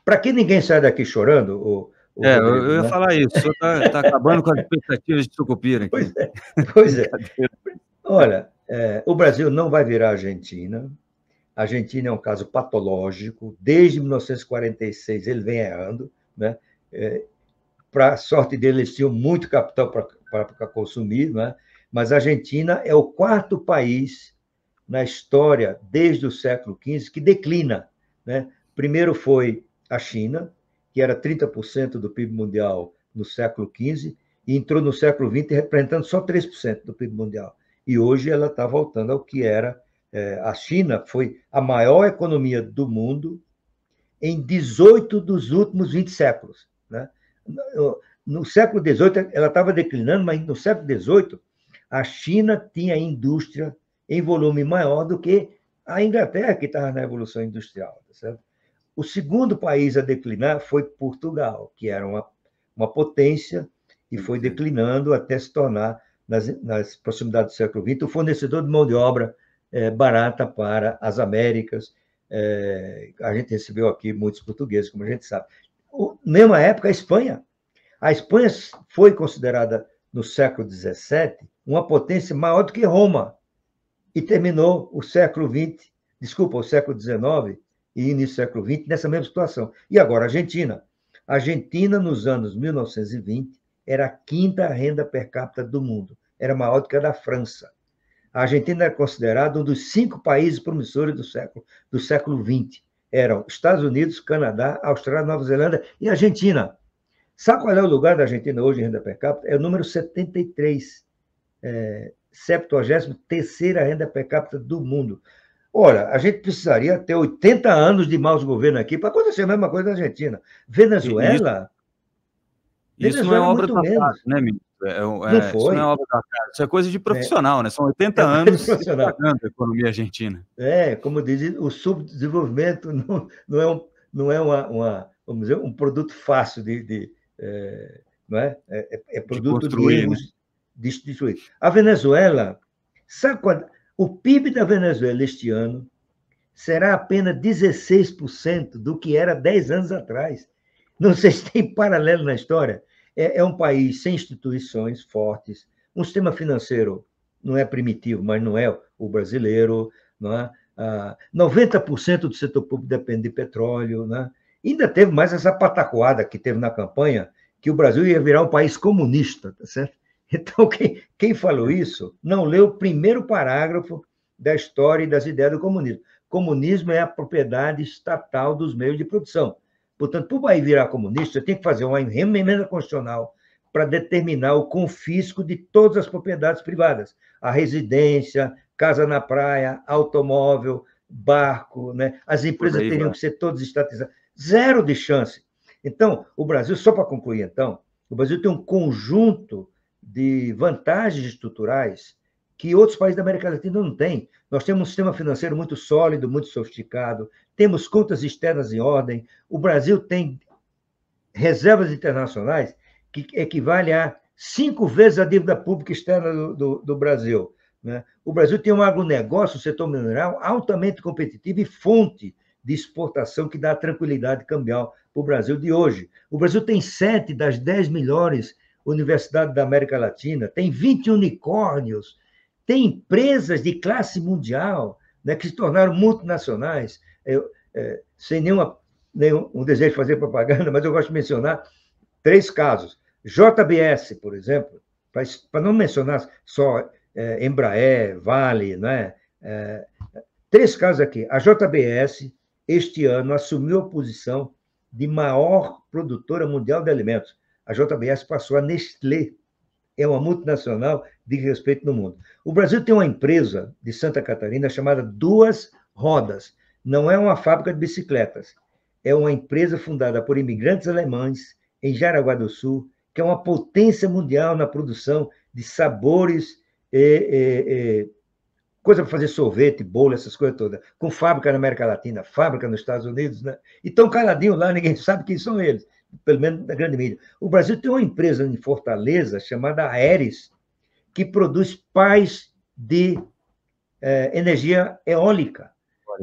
Para que ninguém sai daqui chorando, o Eu Rodrigo, ia né? falar isso. O senhor está acabando com as expectativas de Sucupira Pois aqui. é, pois é. Brincadeira. Olha, o Brasil não vai virar Argentina. A Argentina é um caso patológico. Desde 1946 ele vem errando, né? Para a sorte dele, eles tinham muito capital para consumir, né? Mas a Argentina é o quarto país na história, desde o século XV, que declina, né? Primeiro foi a China, que era 30% do PIB mundial no século XV, e entrou no século XX representando só 3% do PIB mundial. E hoje ela está voltando ao que era. A China foi a maior economia do mundo em 18 dos últimos 20 séculos. Né? No século XVIII, ela estava declinando, mas no século XVIII, a China tinha indústria em volume maior do que a Inglaterra, que estava na Revolução Industrial. Tá certo? O segundo país a declinar foi Portugal, que era uma potência e foi declinando até se tornar, nas proximidades do século XX, o fornecedor de mão de obra barata para as Américas. A gente recebeu aqui muitos portugueses, como a gente sabe. Mesma época, a Espanha. A Espanha foi considerada, no século XVII, uma potência maior do que Roma, e terminou o século XX, desculpa, o século XIX e início do século XX, nessa mesma situação. E agora, a Argentina. A Argentina, nos anos 1920, era a quinta renda per capita do mundo. Era maior do que a da França. A Argentina era considerada um dos 5 países promissores do século XX. Eram Estados Unidos, Canadá, Austrália, Nova Zelândia e Argentina. Sabe qual é o lugar da Argentina hoje em renda per capita? É o número 73, 73ª renda per capita do mundo. Olha, a gente precisaria ter 80 anos de maus governo aqui para acontecer a mesma coisa na Argentina. Venezuela, Isso não é Venezuela obra muito do acaso, menos. né, ministro? Não Isso não é foi. obra do acaso, isso é coisa de Né? profissional, né? São 80 É coisa anos profissional. estragando a economia argentina. Como diz, o subdesenvolvimento não é vamos dizer, um produto fácil não é? É De produto de construir, né? erros distribuídos. A Venezuela, sabe qual, o PIB da Venezuela este ano será apenas 16% do que era 10 anos atrás. Não sei se tem paralelo na história. É um país sem instituições fortes, um sistema financeiro não é primitivo, mas não é o brasileiro, não é? 90% do setor público depende de petróleo. Né? Ainda teve mais essa pataquada que teve na campanha, que o Brasil ia virar um país comunista, tá certo? Então, quem falou isso não leu o primeiro parágrafo da história e das ideias do comunismo. Comunismo é a propriedade estatal dos meios de produção. Portanto, para o país virar comunista, tem que fazer uma emenda constitucional para determinar o confisco de todas as propriedades privadas. A residência, casa na praia, automóvel, barco, né? As empresas teriam que ser todas estatizadas. Zero de chance. Então, o Brasil, só para concluir, então, o Brasil tem um conjunto de vantagens estruturais que outros países da América Latina não têm. Nós temos um sistema financeiro muito sólido, muito sofisticado, temos contas externas em ordem, o Brasil tem reservas internacionais que equivalem a 5 vezes a dívida pública externa do Brasil. Né? O Brasil tem um agronegócio, um setor mineral altamente competitivo e fonte de exportação que dá tranquilidade cambial para o Brasil de hoje. O Brasil tem 7 das 10 melhores universidades da América Latina, tem 20 unicórnios, tem empresas de classe mundial, né, que se tornaram multinacionais, sem nenhum desejo de fazer propaganda, mas eu gosto de mencionar 3 casos. JBS, por exemplo, para não mencionar só Embraer, Vale, né? 3 casos aqui. A JBS, este ano, assumiu a posição de maior produtora mundial de alimentos. A JBS passou a Nestlé, é uma multinacional de respeito no mundo. O Brasil tem uma empresa de Santa Catarina chamada Duas Rodas. Não é uma fábrica de bicicletas. É uma empresa fundada por imigrantes alemães em Jaraguá do Sul, que é uma potência mundial na produção de sabores, coisa para fazer sorvete, bolo, essas coisas todas. Com fábrica na América Latina, fábrica nos Estados Unidos, né? E estão caladinhos lá, ninguém sabe quem são eles, pelo menos na grande mídia. O Brasil tem uma empresa em Fortaleza chamada Aeres, que produz pás de energia eólica.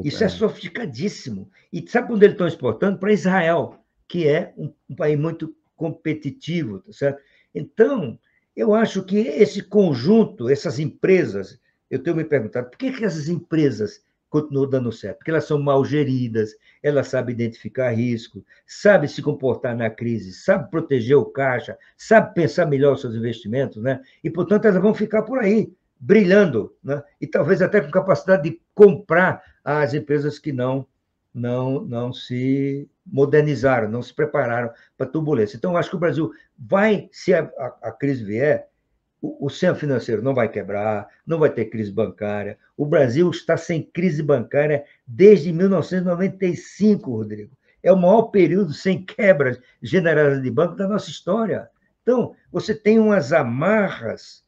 Isso é sofisticadíssimo. E sabe quando eles estão exportando? Para Israel, que é um país muito competitivo, tá certo? Então, eu acho que esse conjunto, essas empresas, eu tenho me perguntado, por que essas empresas continuam dando certo? Porque elas são mal geridas, elas sabem identificar risco, sabem se comportar na crise, sabem proteger o caixa, sabem pensar melhor os seus investimentos, né? E, portanto, elas vão ficar por aí, brilhando, né? E talvez até com capacidade de comprar as empresas que não se modernizaram, não se prepararam para a turbulência. Então, eu acho que o Brasil vai, se a crise vier, o sistema financeiro não vai quebrar, não vai ter crise bancária. O Brasil está sem crise bancária desde 1995, Rodrigo. É o maior período sem quebras generais de banco da nossa história. Então, você tem umas amarras,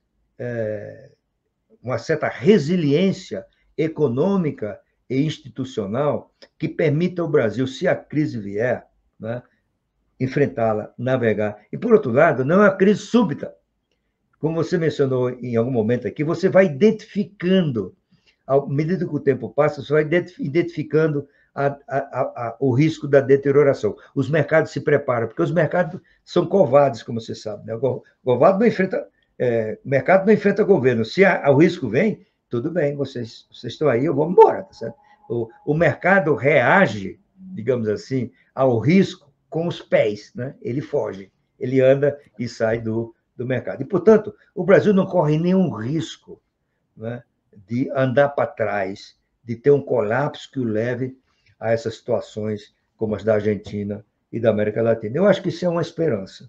uma certa resiliência econômica e institucional que permita ao Brasil, se a crise vier, né, enfrentá-la, navegar. E, por outro lado, não é uma crise súbita. Como você mencionou em algum momento aqui, você vai identificando, à medida que o tempo passa, você vai identificando o risco da deterioração. Os mercados se preparam, porque os mercados são covardes, como você sabe. Né? O mercado não enfrenta governo. Se o risco vem, tudo bem, vocês estão aí, eu vou embora. Tá certo? O mercado reage, digamos assim, ao risco com os pés. Né? Ele foge, ele anda e sai do mercado. E, portanto, o Brasil não corre nenhum risco, né, de andar para trás, de ter um colapso que o leve a essas situações como as da Argentina e da América Latina. Eu acho que isso é uma esperança.